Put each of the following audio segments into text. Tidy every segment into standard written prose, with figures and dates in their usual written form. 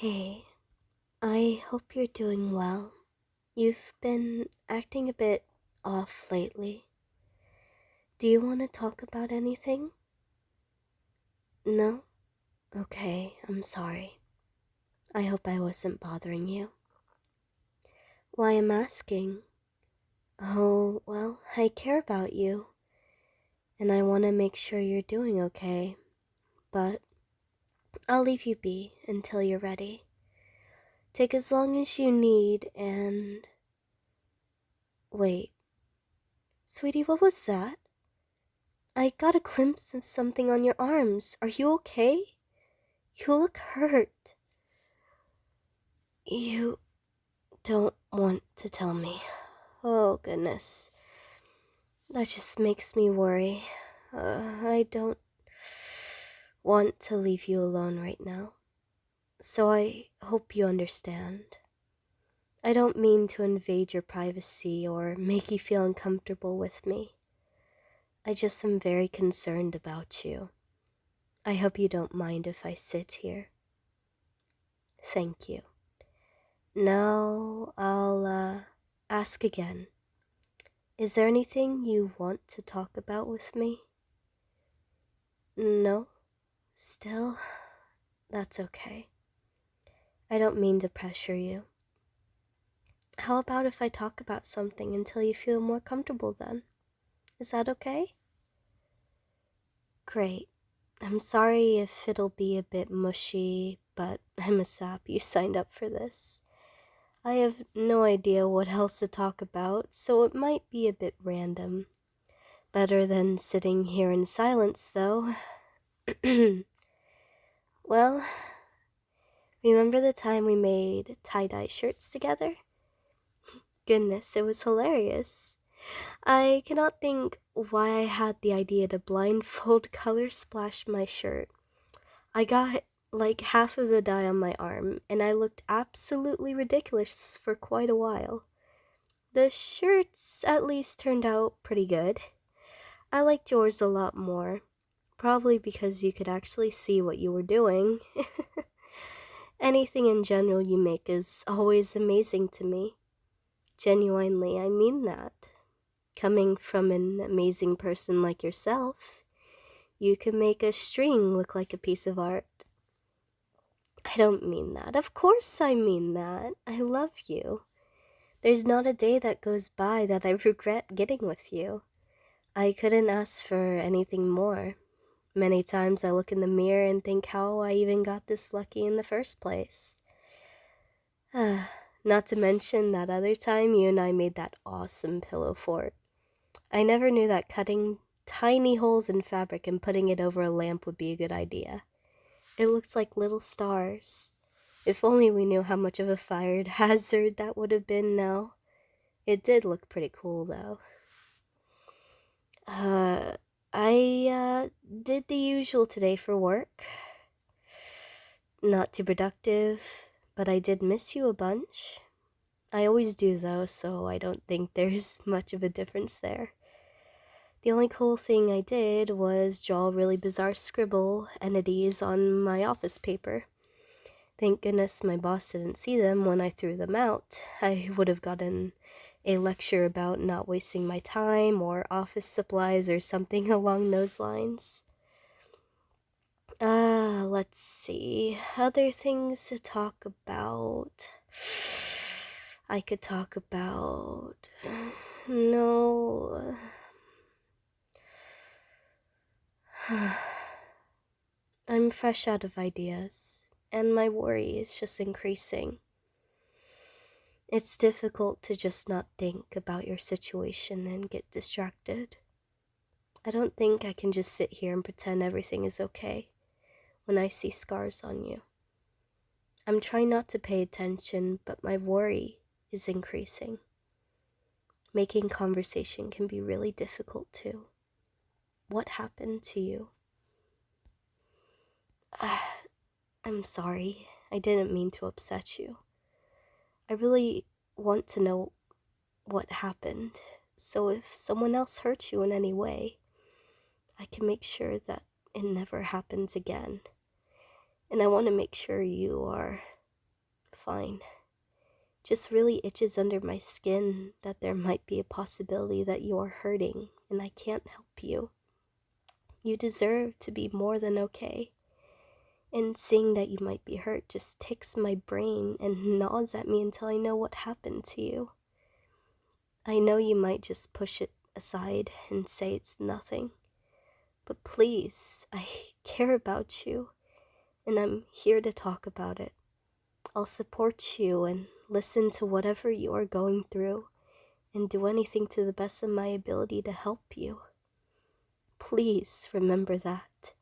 Hey, I hope you're doing well. You've been acting a bit off lately. Do you want to talk about anything? No? Okay, I'm sorry. I hope I wasn't bothering you. Why I'm asking? Oh, well, I care about you, and I want to make sure you're doing okay, but I'll leave you be until you're ready. Take as long as you need and... Wait, sweetie, what was that? I got a glimpse of something on your arms. Are you okay? You look hurt. You don't want to tell me. Oh, goodness. That just makes me worry. I don't want to leave you alone right now. So I hope you understand. I don't mean to invade your privacy or make you feel uncomfortable with me. I just am very concerned about you. I hope you don't mind if I sit here. Thank you. Now I'll ask again. Is there anything you want to talk about with me? No? Still? That's okay. I don't mean to pressure you. How about if I talk about something until you feel more comfortable then? Is that okay? Great. I'm sorry if it'll be a bit mushy, but I'm a sap. You signed up for this. I have no idea what else to talk about, so it might be a bit random. Better than sitting here in silence, though. Well, remember the time we made tie-dye shirts together? Goodness, it was hilarious. I cannot think why I had the idea to blindfold color splash my shirt. I got like half of the dye on my arm, and I looked absolutely ridiculous for quite a while. The shirts at least turned out pretty good. I liked yours a lot more, probably because you could actually see what you were doing. Anything in general you make is always amazing to me. Genuinely, I mean that. Coming from an amazing person like yourself, you can make a string look like a piece of art. I don't mean that. Of course I mean that. I love you. There's not a day that goes by that I regret getting with you. I couldn't ask for anything more. Many times I look in the mirror and think how I even got this lucky in the first place. Not to mention that other time you and I made that awesome pillow fort. I never knew that cutting tiny holes in fabric and putting it over a lamp would be a good idea. It looks like little stars. If only we knew how much of a fire hazard that would have been now. It did look pretty cool, though. I did the usual today for work. Not too productive, but I did miss you a bunch. I always do, though, so I don't think there's much of a difference there. The only cool thing I did was draw really bizarre scribble entities on my office paper. Thank goodness my boss didn't see them when I threw them out. I would have gotten a lecture about not wasting my time or office supplies or something along those lines. Let's see. Other things to talk about. I could talk about... No... I'm fresh out of ideas, and my worry is just increasing. It's difficult to just not think about your situation and get distracted. I don't think I can just sit here and pretend everything is okay when I see scars on you. I'm trying not to pay attention, but my worry is increasing. Making conversation can be really difficult too. What happened to you? I'm sorry. I didn't mean to upset you. I really want to know what happened, so if someone else hurt you in any way, I can make sure that it never happens again. And I want to make sure you are fine. Just really itches under my skin that there might be a possibility that you are hurting and I can't help you. You deserve to be more than okay. And seeing that you might be hurt just ticks my brain and gnaws at me until I know what happened to you. I know you might just push it aside and say it's nothing. But please, I care about you, and I'm here to talk about it. I'll support you and listen to whatever you are going through and do anything to the best of my ability to help you. Please remember that.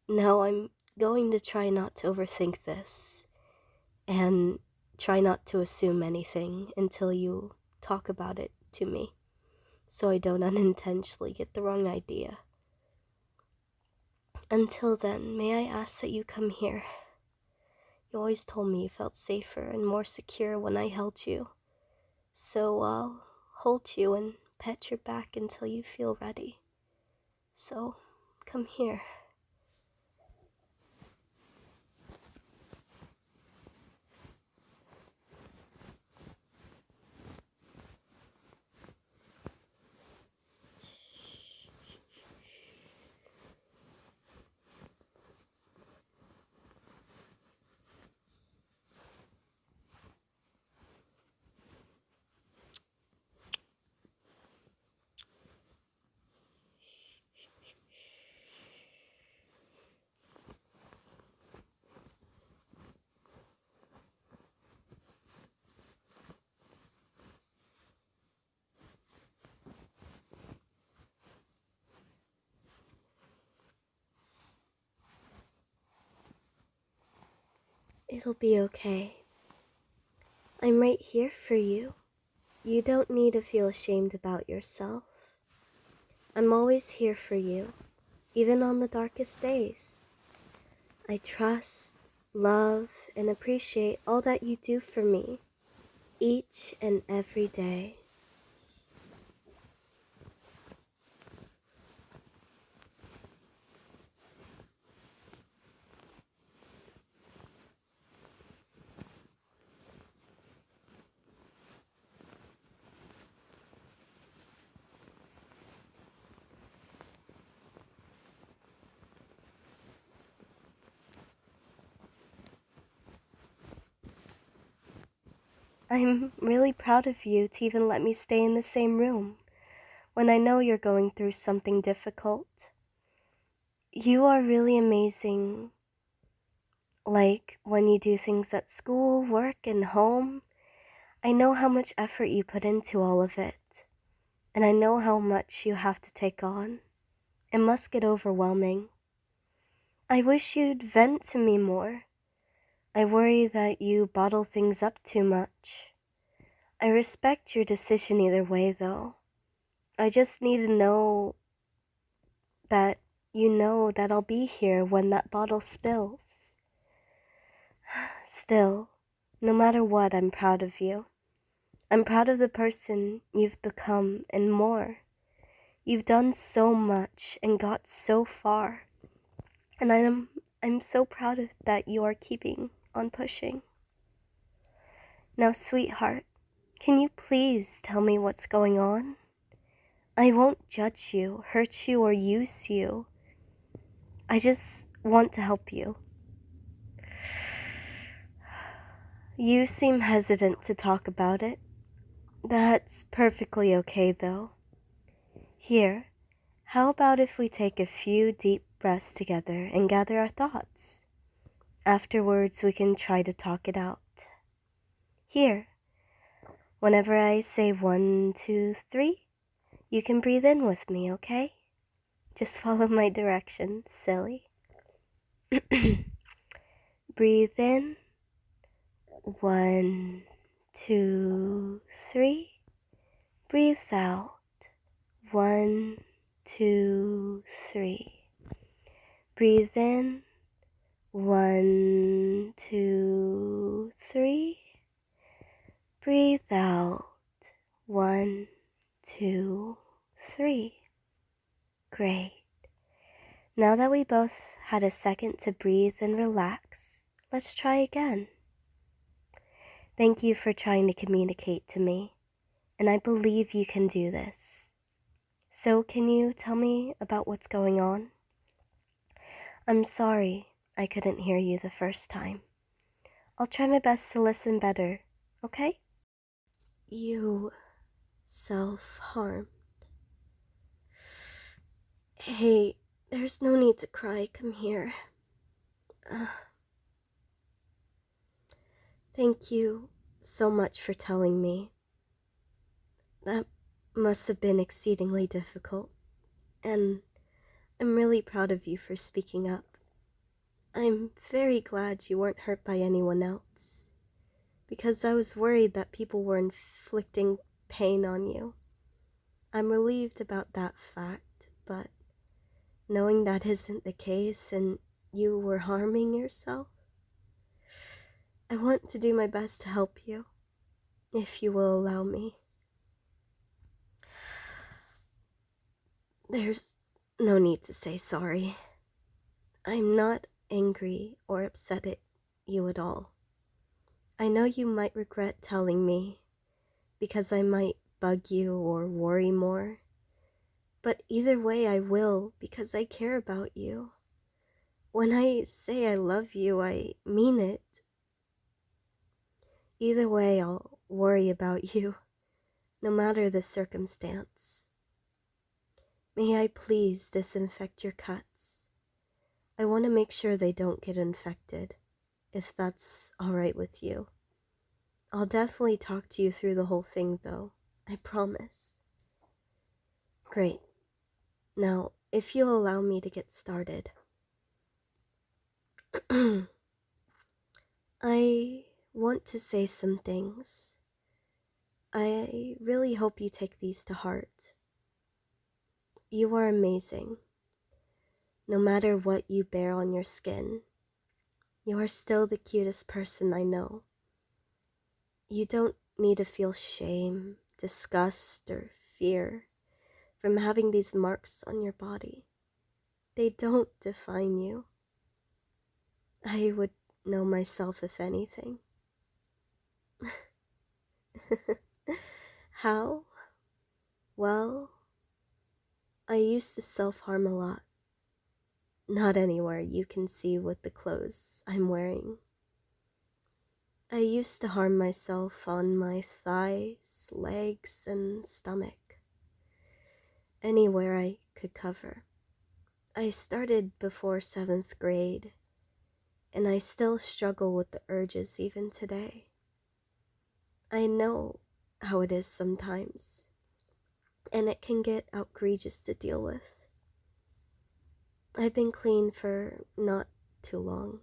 Now I'm going to try not to overthink this and try not to assume anything until you talk about it to me, so I don't unintentionally get the wrong idea. Until then, may I ask that you come here? You always told me you felt safer and more secure when I held you, so I'll hold you and pet your back until you feel ready. So, come here. It'll be okay. I'm right here for you. You don't need to feel ashamed about yourself. I'm always here for you, even on the darkest days. I trust, love, and appreciate all that you do for me, each and every day. I'm really proud of you to even let me stay in the same room when I know you're going through something difficult. You are really amazing. Like when you do things at school, work, and home, I know how much effort you put into all of it, and I know how much you have to take on. It must get overwhelming. I wish you'd vent to me more. I worry that you bottle things up too much. I respect your decision either way, though. I just need to know that you know that I'll be here when that bottle spills. Still, no matter what, I'm proud of you. I'm proud of the person you've become and more. You've done so much and got so far. And I'm so proud of that you are keeping on pushing. Now, sweetheart, can you please tell me what's going on? I won't judge you, hurt you, or use you. I just want to help you. You seem hesitant to talk about it. That's perfectly okay, though. Here, how about if we take a few deep breaths together and gather our thoughts? Afterwards, we can try to talk it out. Here, whenever I say 1, 2, 3, you can breathe in with me, okay? Just follow my direction, silly. Breathe in. 1, 2, 3. Breathe out. 1, 2, 3. Breathe in. 1, 2, 3. Breathe out. 1, 2, 3. Great. Now that we both had a second to breathe and relax, let's try again. Thank you for trying to communicate to me, and I believe you can do this. So can you tell me about what's going on? I'm sorry I couldn't hear you the first time. I'll try my best to listen better, okay? You self-harmed. Hey, there's no need to cry. Come here. Thank you so much for telling me. That must have been exceedingly difficult, and I'm really proud of you for speaking up. I'm very glad you weren't hurt by anyone else, because I was worried that people were inflicting pain on you. I'm relieved about that fact, but knowing that isn't the case and you were harming yourself, I want to do my best to help you, if you will allow me. There's no need to say sorry. I'm not angry or upset at you at all. I know you might regret telling me, because I might bug you or worry more. But either way I will, because I care about you. When I say I love you, I mean it. Either way, I'll worry about you, no matter the circumstance. May I please disinfect your cuts? I want to make sure they don't get infected, if that's alright with you. I'll definitely talk to you through the whole thing, though. I promise. Great. Now, if you'll allow me to get started. I want to say some things. I really hope you take these to heart. You are amazing. No matter what you bear on your skin, you are still the cutest person I know. You don't need to feel shame, disgust, or fear from having these marks on your body. They don't define you. I would know myself if anything. How? Well, I used to self-harm a lot. Not anywhere you can see with the clothes I'm wearing. I used to harm myself on my thighs, legs, and stomach. Anywhere I could cover. I started before 7th grade, and I still struggle with the urges even today. I know how it is sometimes, and it can get outrageous to deal with. I've been clean for not too long,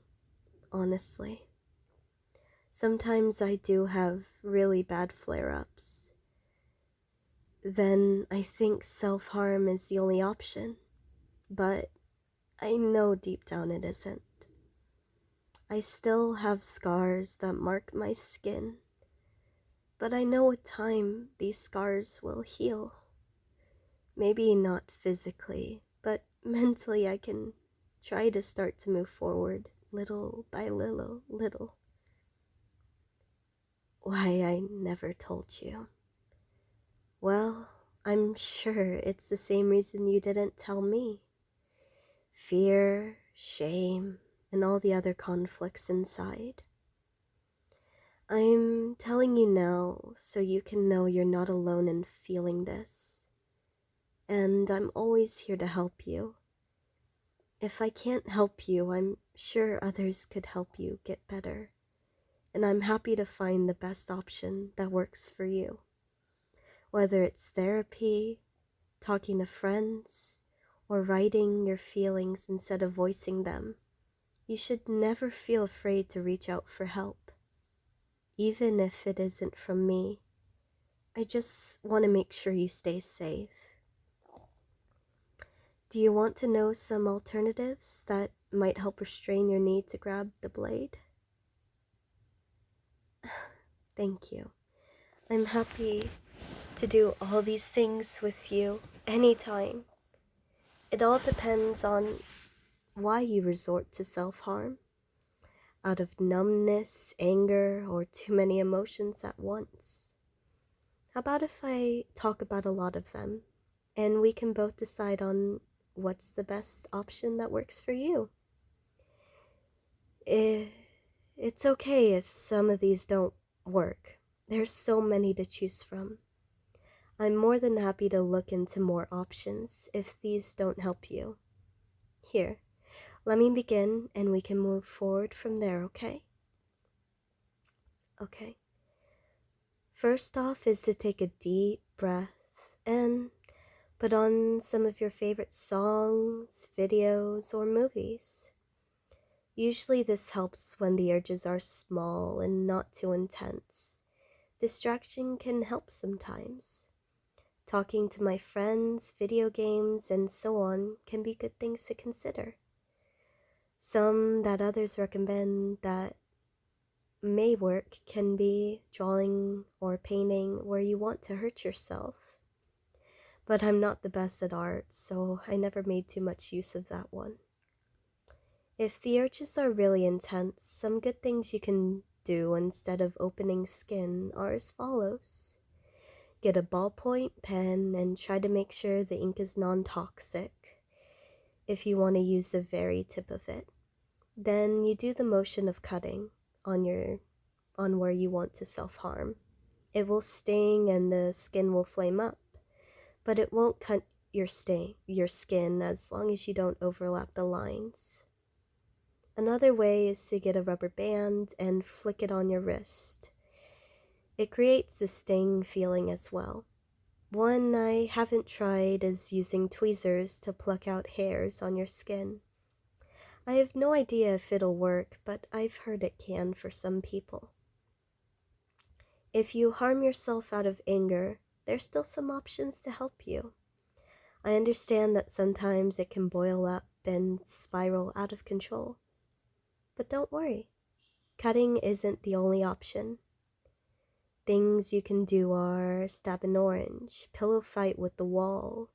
honestly. Sometimes I do have really bad flare-ups. Then I think self-harm is the only option, but I know deep down it isn't. I still have scars that mark my skin, but I know with time these scars will heal. Maybe not physically, but mentally I can try to start to move forward little by little. Why I never told you. Well, I'm sure it's the same reason you didn't tell me. Fear, shame, and all the other conflicts inside. I'm telling you now so you can know you're not alone in feeling this. And I'm always here to help you. If I can't help you, I'm sure others could help you get better. And I'm happy to find the best option that works for you. Whether it's therapy, talking to friends, or writing your feelings instead of voicing them, you should never feel afraid to reach out for help. Even if it isn't from me, I just want to make sure you stay safe. Do you want to know some alternatives that might help restrain your need to grab the blade? Thank you. I'm happy to do all these things with you anytime. It all depends on why you resort to self-harm. out of numbness, anger, or too many emotions at once. How about if I talk about a lot of them and we can both decide on what's the best option that works for you? It's okay if some of these don't work. There's so many to choose from. I'm more than happy to look into more options if these don't help you. Here, let me begin and we can move forward from there, okay? Okay. First off is to take a deep breath and put on some of your favorite songs, videos, or movies. Usually this helps when the urges are small and not too intense. Distraction can help sometimes. Talking to my friends, video games, and so on can be good things to consider. Some that others recommend that may work can be drawing or painting where you want to hurt yourself. But I'm not the best at art, so I never made too much use of that one. If the urges are really intense, some good things you can do instead of opening skin are as follows. Get a ballpoint pen and try to make sure the ink is non-toxic if you want to use the very tip of it. Then you do the motion of cutting on where you want to self-harm. It will sting and the skin will flame up, but it won't cut your skin as long as you don't overlap the lines. Another way is to get a rubber band and flick it on your wrist. It creates the sting feeling as well. One I haven't tried is using tweezers to pluck out hairs on your skin. I have no idea if it'll work, but I've heard it can for some people. If you harm yourself out of anger, there's still some options to help you. I understand that sometimes it can boil up and spiral out of control. But don't worry, cutting isn't the only option. Things you can do are stab an orange, pillow fight with the wall,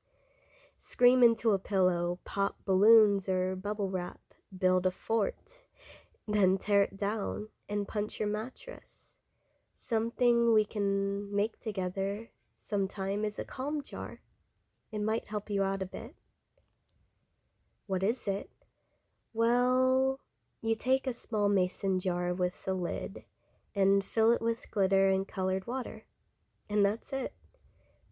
scream into a pillow, pop balloons or bubble wrap, build a fort, then tear it down and punch your mattress. Something we can make together sometime is a calm jar. It might help you out a bit. What is it? Well, you take a small mason jar with a lid and fill it with glitter and colored water. And that's it.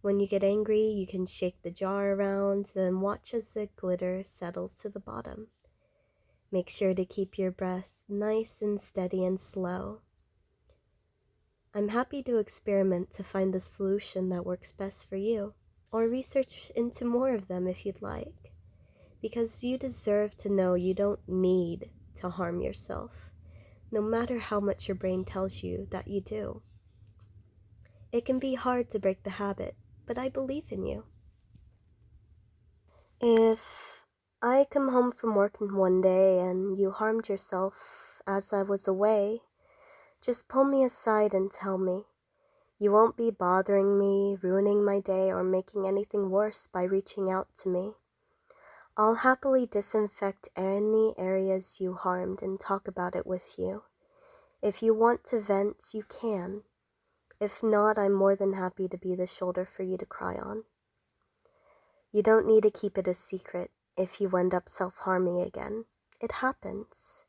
When you get angry, you can shake the jar around, then watch as the glitter settles to the bottom. Make sure to keep your breath nice and steady and slow. I'm happy to experiment to find the solution that works best for you, or research into more of them if you'd like, because you deserve to know you don't need to harm yourself, no matter how much your brain tells you that you do. It can be hard to break the habit, but I believe in you. If I come home from work one day and you harmed yourself as I was away, just pull me aside and tell me. You won't be bothering me, ruining my day, or making anything worse by reaching out to me. I'll happily disinfect any areas you harmed and talk about it with you. If you want to vent, you can. If not, I'm more than happy to be the shoulder for you to cry on. You don't need to keep it a secret if you end up self-harming again. It happens.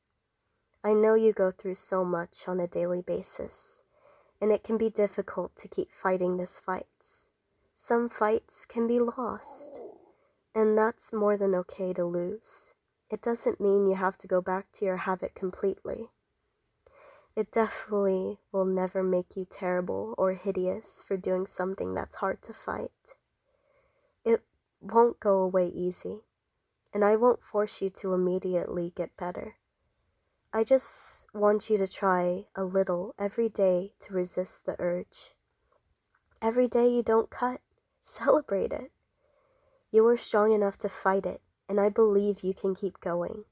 I know you go through so much on a daily basis, and it can be difficult to keep fighting these fights. Some fights can be lost, and that's more than okay to lose. It doesn't mean you have to go back to your habit completely. It definitely will never make you terrible or hideous for doing something that's hard to fight. It won't go away easy, and I won't force you to immediately get better. I just want you to try a little every day to resist the urge. Every day you don't cut, celebrate it. You are strong enough to fight it, and I believe you can keep going.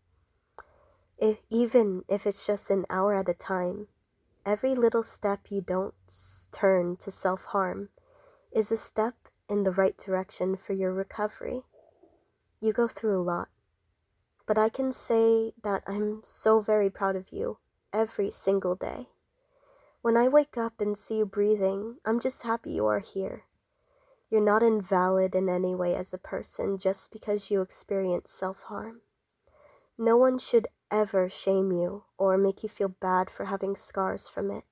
Even if it's just an hour at a time, every little step you don't turn to self-harm is a step in the right direction for your recovery. You go through a lot, but I can say that I'm so very proud of you every single day. When I wake up and see you breathing, I'm just happy you are here. You're not invalid in any way as a person just because you experience self-harm. No one should ever shame you or make you feel bad for having scars from it.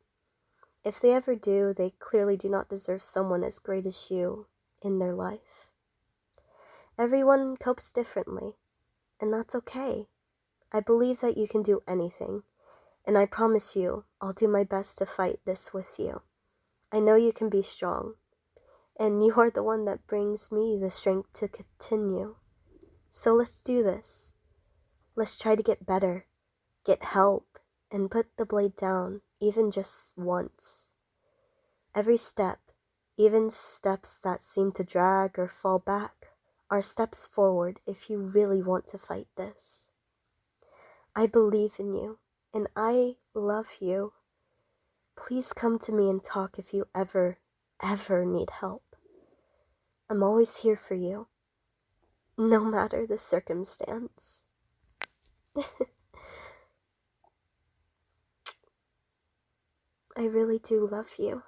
If they ever do, they clearly do not deserve someone as great as you in their life. Everyone copes differently, and that's okay. I believe that you can do anything, and I promise you, I'll do my best to fight this with you. I know you can be strong, and you are the one that brings me the strength to continue. So let's do this. Let's try to get better, get help, and put the blade down, even just once. Every step, even steps that seem to drag or fall back, are steps forward if you really want to fight this. I believe in you, and I love you. Please come to me and talk if you ever need help. I'm always here for you, no matter the circumstance. I really do love you.